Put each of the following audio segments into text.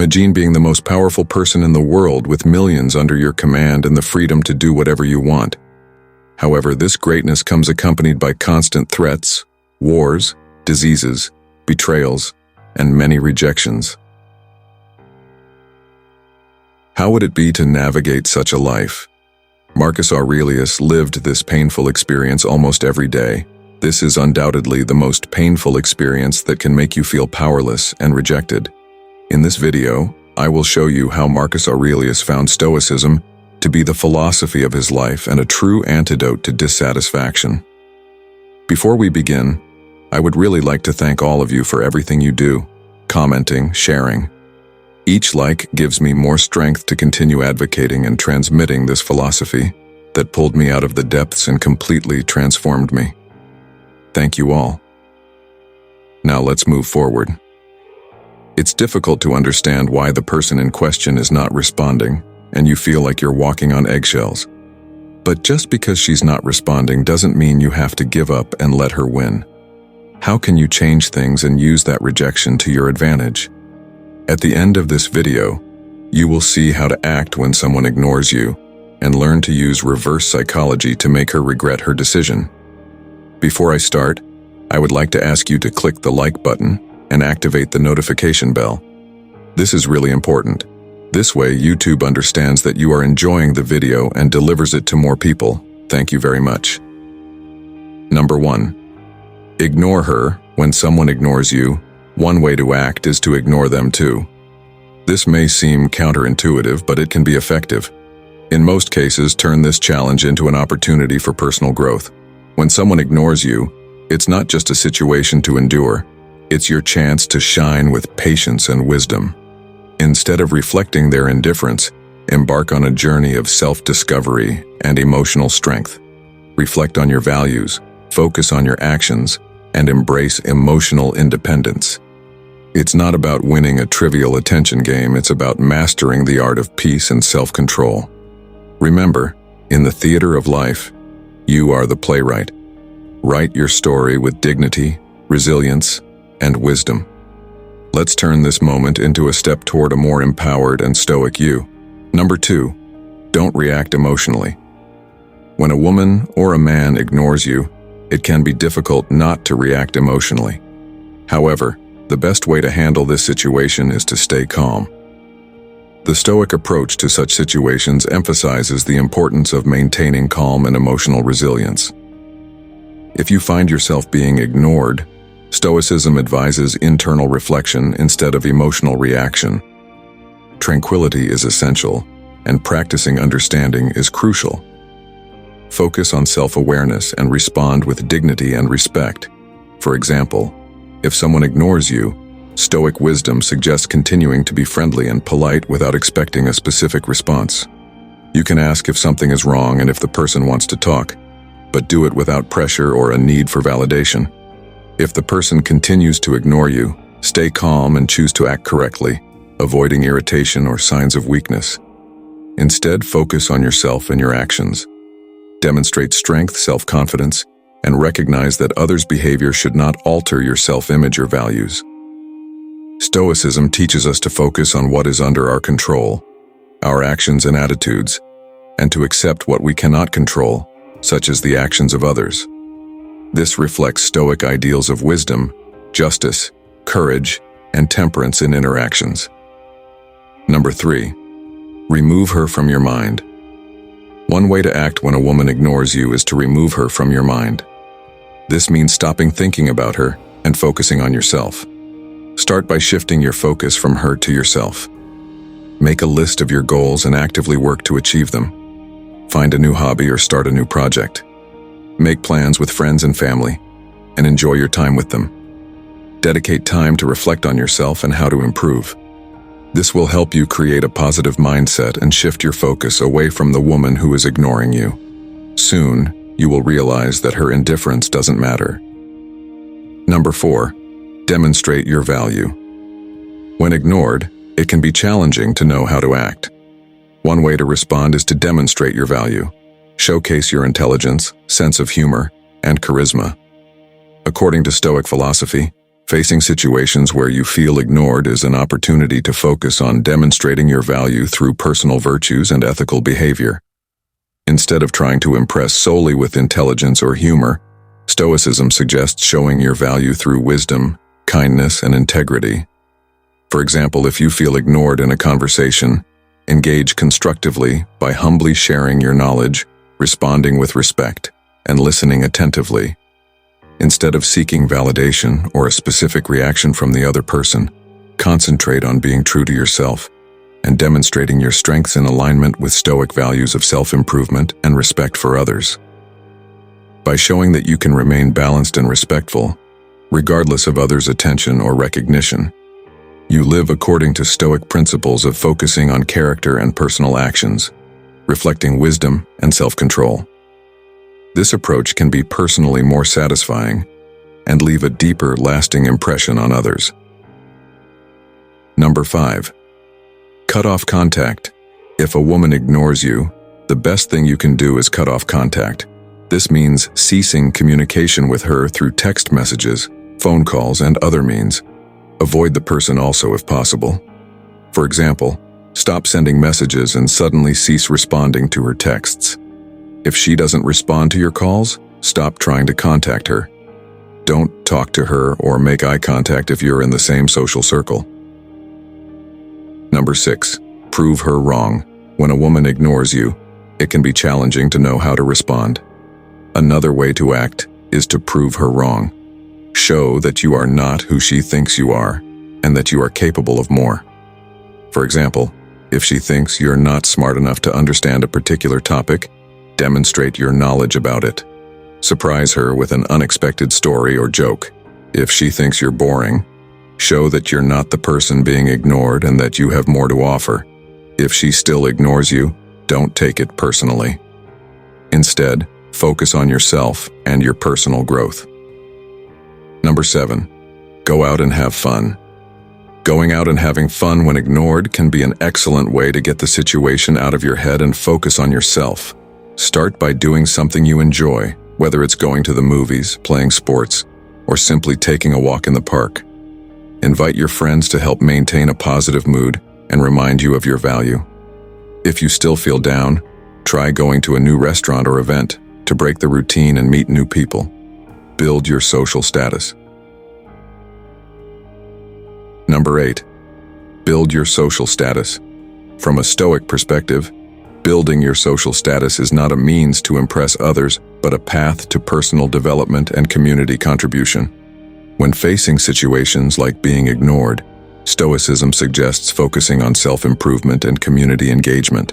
Imagine being the most powerful person in the world with millions under your command and the freedom to do whatever you want. However, this greatness comes accompanied by constant threats, wars, diseases, betrayals, and many rejections. How would it be to navigate such a life? Marcus Aurelius lived this painful experience almost every day. This is undoubtedly the most painful experience that can make you feel powerless and rejected. In this video, I will show you how Marcus Aurelius found Stoicism to be the philosophy of his life and a true antidote to dissatisfaction. Before we begin, I would really like to thank all of you for everything you do, commenting, sharing. Each like gives me more strength to continue advocating and transmitting this philosophy that pulled me out of the depths and completely transformed me. Thank you all. Now let's move forward. It's difficult to understand why the person in question is not responding, and you feel like you're walking on eggshells. But just because she's not responding doesn't mean you have to give up and let her win. How can you change things and use that rejection to your advantage? At the end of this video, you will see how to act when someone ignores you and learn to use reverse psychology to make her regret her decision. Before I start, I would like to ask you to click the like button and activate the notification bell. This is really important. This way, YouTube understands that you are enjoying the video and delivers it to more people. Thank you very much. Number 1. Ignore her. When someone ignores you, one way to act is to ignore them too. This may seem counterintuitive, but it can be effective. In most cases, turn this challenge into an opportunity for personal growth. When someone ignores you, it's not just a situation to endure. It's your chance to shine with patience and wisdom. Instead of reflecting their indifference, embark on a journey of self-discovery and emotional strength. Reflect on your values, focus on your actions, and embrace emotional independence. It's not about winning a trivial attention game, it's about mastering the art of peace and self-control. Remember, in the theater of life, you are the playwright. Write your story with dignity, resilience, and wisdom. Let's turn this moment into a step toward a more empowered and stoic you. Number 2, don't react emotionally. When a woman or a man ignores you, it can be difficult not to react emotionally. However, the best way to handle this situation is to stay calm. The Stoic approach to such situations emphasizes the importance of maintaining calm and emotional resilience. If you find yourself being ignored, Stoicism advises internal reflection instead of emotional reaction. Tranquility is essential, and practicing understanding is crucial. Focus on self-awareness and respond with dignity and respect. For example, if someone ignores you, Stoic wisdom suggests continuing to be friendly and polite without expecting a specific response. You can ask if something is wrong and if the person wants to talk, but do it without pressure or a need for validation. If the person continues to ignore you, stay calm and choose to act correctly, avoiding irritation or signs of weakness. Instead, focus on yourself and your actions. Demonstrate strength, self-confidence, and recognize that others' behavior should not alter your self-image or values. Stoicism teaches us to focus on what is under our control, our actions and attitudes, and to accept what we cannot control, such as the actions of others. This reflects Stoic ideals of wisdom, justice, courage, and temperance in interactions. Number 3, remove her from your mind. One way to act when a woman ignores you is to remove her from your mind. This means stopping thinking about her and focusing on yourself. Start by shifting your focus from her to yourself. Make a list of your goals and actively work to achieve them. Find a new hobby or start a new project. Make plans with friends and family, and enjoy your time with them. Dedicate time to reflect on yourself and how to improve. This will help you create a positive mindset and shift your focus away from the woman who is ignoring you. Soon, you will realize that her indifference doesn't matter. Number 4, demonstrate your value. When ignored, it can be challenging to know how to act. One way to respond is to demonstrate your value. Showcase your intelligence, sense of humor, and charisma. According to Stoic philosophy, Facing situations where you feel ignored is an opportunity to focus on demonstrating your value through personal virtues and ethical behavior. Instead of trying to impress solely with intelligence or humor, Stoicism suggests showing your value through wisdom, kindness, and integrity. For example, if you feel ignored in a conversation, engage constructively by humbly sharing your knowledge, responding with respect, and listening attentively. Instead of seeking validation or a specific reaction from the other person, concentrate on being true to yourself and demonstrating your strengths in alignment with Stoic values of self-improvement and respect for others. By showing that you can remain balanced and respectful, regardless of others' attention or recognition, you live according to Stoic principles of focusing on character and personal actions, reflecting wisdom and self-control. This approach can be personally more satisfying and leave a deeper, lasting impression on others. Number 5. Cut off contact. If a woman ignores you, the best thing you can do is cut off contact. This means ceasing communication with her through text messages, phone calls, and other means. Avoid the person also if possible. For example, stop sending messages and suddenly cease responding to her texts. If she doesn't respond to your calls, stop trying to contact her. Don't talk to her or make eye contact if you're in the same social circle. Number 6. Prove her wrong. When a woman ignores you, it can be challenging to know how to respond. Another way to act is to prove her wrong. Show that you are not who she thinks you are and that you are capable of more. For example, if she thinks you're not smart enough to understand a particular topic, demonstrate your knowledge about it. Surprise her with an unexpected story or joke. If she thinks you're boring, show that you're not the person being ignored and that you have more to offer. If she still ignores you, don't take it personally. Instead, focus on yourself and your personal growth. Number 7. Go out and have fun. Going out and having fun when ignored can be an excellent way to get the situation out of your head and focus on yourself. Start by doing something you enjoy, whether it's going to the movies, playing sports, or simply taking a walk in the park. Invite your friends to help maintain a positive mood and remind you of your value. If you still feel down, try going to a new restaurant or event to break the routine and meet new people. Build your social status. Number 8. Build your social status. From a Stoic perspective, building your social status is not a means to impress others, but a path to personal development and community contribution. When facing situations like being ignored, Stoicism suggests focusing on self-improvement and community engagement.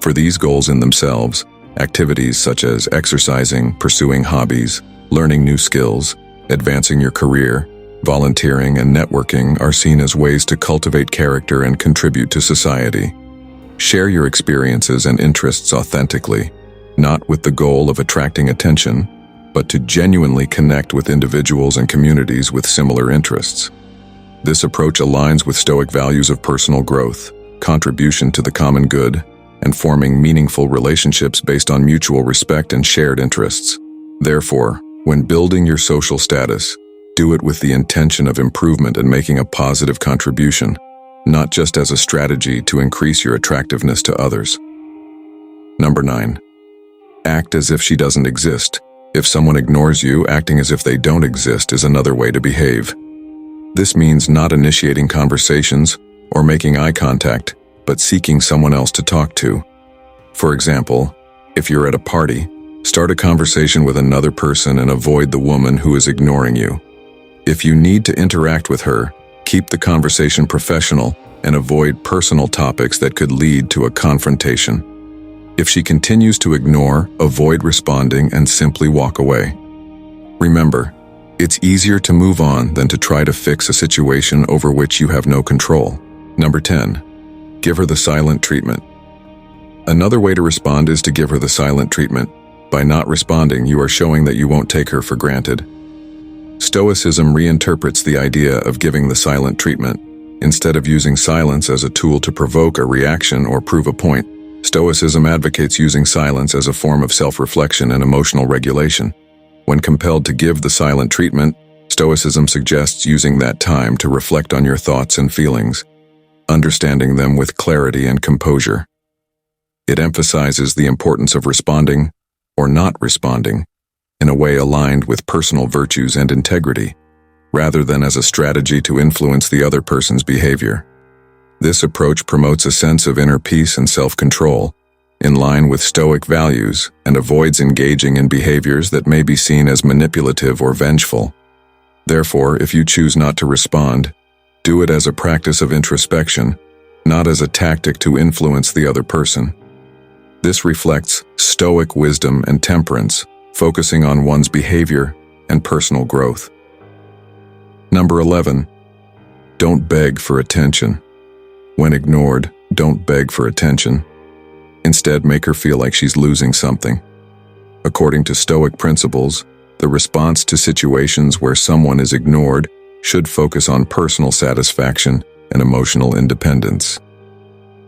For these goals in themselves, activities such as exercising, pursuing hobbies, learning new skills, advancing your career, volunteering, and networking are seen as ways to cultivate character and contribute to society. Share your experiences and interests authentically, not with the goal of attracting attention, but to genuinely connect with individuals and communities with similar interests. This approach aligns with Stoic values of personal growth, contribution to the common good, and forming meaningful relationships based on mutual respect and shared interests. Therefore, when building your social status, do it with the intention of improvement and making a positive contribution, not just as a strategy to increase your attractiveness to others. Number 9. Act as if she doesn't exist. If someone ignores you, acting as if they don't exist is another way to behave. This means not initiating conversations or making eye contact, but seeking someone else to talk to. For example, if you're at a party, start a conversation with another person and avoid the woman who is ignoring you. If you need to interact with her, keep the conversation professional and avoid personal topics that could lead to a confrontation. If she continues to ignore, avoid responding and simply walk away. Remember, it's easier to move on than to try to fix a situation over which you have no control. Number 10. Give her the silent treatment. Another way to respond is to give her the silent treatment. By not responding, you are showing that you won't take her for granted. Stoicism reinterprets the idea of giving the silent treatment. Instead of using silence as a tool to provoke a reaction or prove a point, Stoicism advocates using silence as a form of self-reflection and emotional regulation. When compelled to give the silent treatment, Stoicism suggests using that time to reflect on your thoughts and feelings, understanding them with clarity and composure. It emphasizes the importance of responding, or not responding, in a way aligned with personal virtues and integrity, rather than as a strategy to influence the other person's behavior. This approach promotes a sense of inner peace and self-control, in line with Stoic values, and avoids engaging in behaviors that may be seen as manipulative or vengeful. Therefore, if you choose not to respond, do it as a practice of introspection, not as a tactic to influence the other person. This reflects Stoic wisdom and temperance, focusing on one's behavior and personal growth. Number 11. Don't beg for attention. When ignored, don't beg for attention. Instead, make her feel like she's losing something. According to Stoic principles, the response to situations where someone is ignored should focus on personal satisfaction and emotional independence.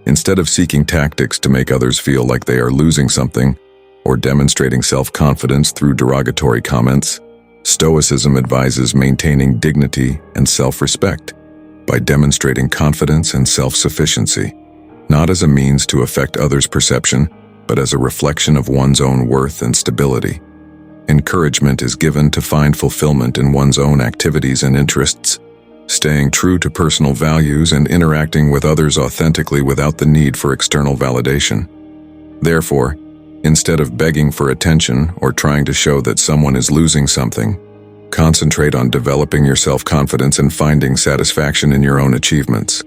Instead of seeking tactics to make others feel like they are losing something or demonstrating self-confidence through derogatory comments, Stoicism advises maintaining dignity and self-respect by demonstrating confidence and self-sufficiency, not as a means to affect others' perception, but as a reflection of one's own worth and stability. Encouragement is given to find fulfillment in one's own activities and interests, staying true to personal values and interacting with others authentically without the need for external validation. Therefore, instead of begging for attention or trying to show that someone is losing something, concentrate on developing your self-confidence and finding satisfaction in your own achievements.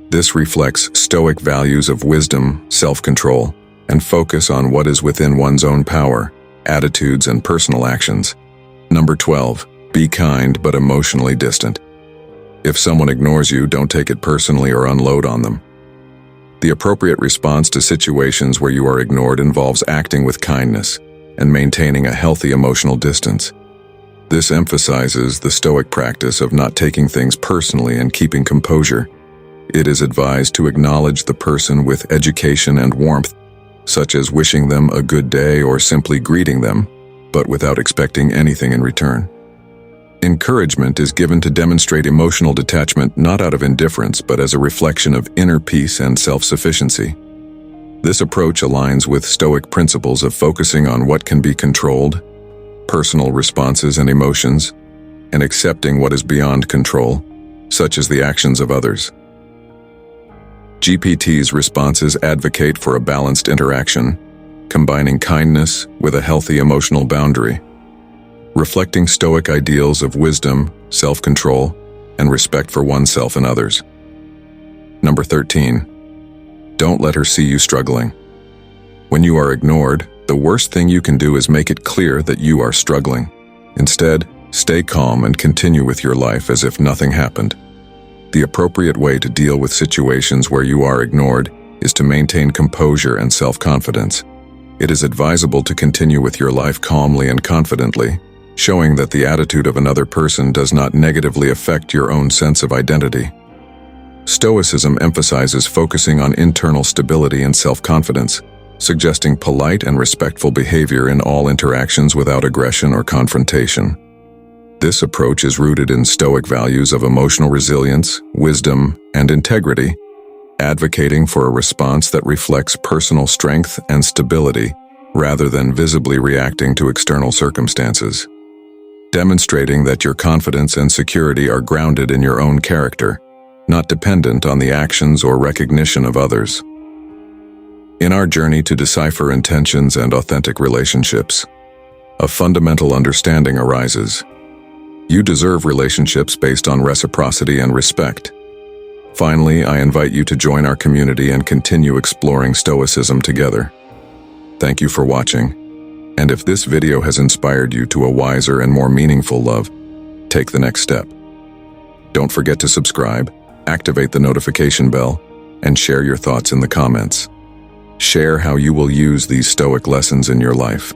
This reflects Stoic values of wisdom, self-control, and focus on what is within one's own power, attitudes, and personal actions. Number 12. Be kind but emotionally distant. If someone ignores you, don't take it personally or unload on them. The appropriate response to situations where you are ignored involves acting with kindness and maintaining a healthy emotional distance. This emphasizes the Stoic practice of not taking things personally and keeping composure. It is advised to acknowledge the person with education and warmth, such as wishing them a good day or simply greeting them, but without expecting anything in return. Encouragement is given to demonstrate emotional detachment not out of indifference but as a reflection of inner peace and self-sufficiency. This approach aligns with Stoic principles of focusing on what can be controlled, personal responses and emotions, and accepting what is beyond control, such as the actions of others. GPT's responses advocate for a balanced interaction, combining kindness with a healthy emotional boundary, reflecting Stoic ideals of wisdom, self-control, and respect for oneself and others. Number 13. Don't let her see you struggling. When you are ignored, the worst thing you can do is make it clear that you are struggling. Instead, stay calm and continue with your life as if nothing happened. The appropriate way to deal with situations where you are ignored is to maintain composure and self-confidence. It is advisable to continue with your life calmly and confidently, showing that the attitude of another person does not negatively affect your own sense of identity. Stoicism emphasizes focusing on internal stability and self-confidence, suggesting polite and respectful behavior in all interactions without aggression or confrontation. This approach is rooted in Stoic values of emotional resilience, wisdom, and integrity, advocating for a response that reflects personal strength and stability rather than visibly reacting to external circumstances. Demonstrating that your confidence and security are grounded in your own character, not dependent on the actions or recognition of others. In our journey to decipher intentions and authentic relationships, a fundamental understanding arises. You deserve relationships based on reciprocity and respect. Finally, I invite you to join our community and continue exploring Stoicism together. Thank you for watching. And if this video has inspired you to a wiser and more meaningful love, take the next step. Don't forget to subscribe, activate the notification bell, and share your thoughts in the comments. Share how you will use these Stoic lessons in your life.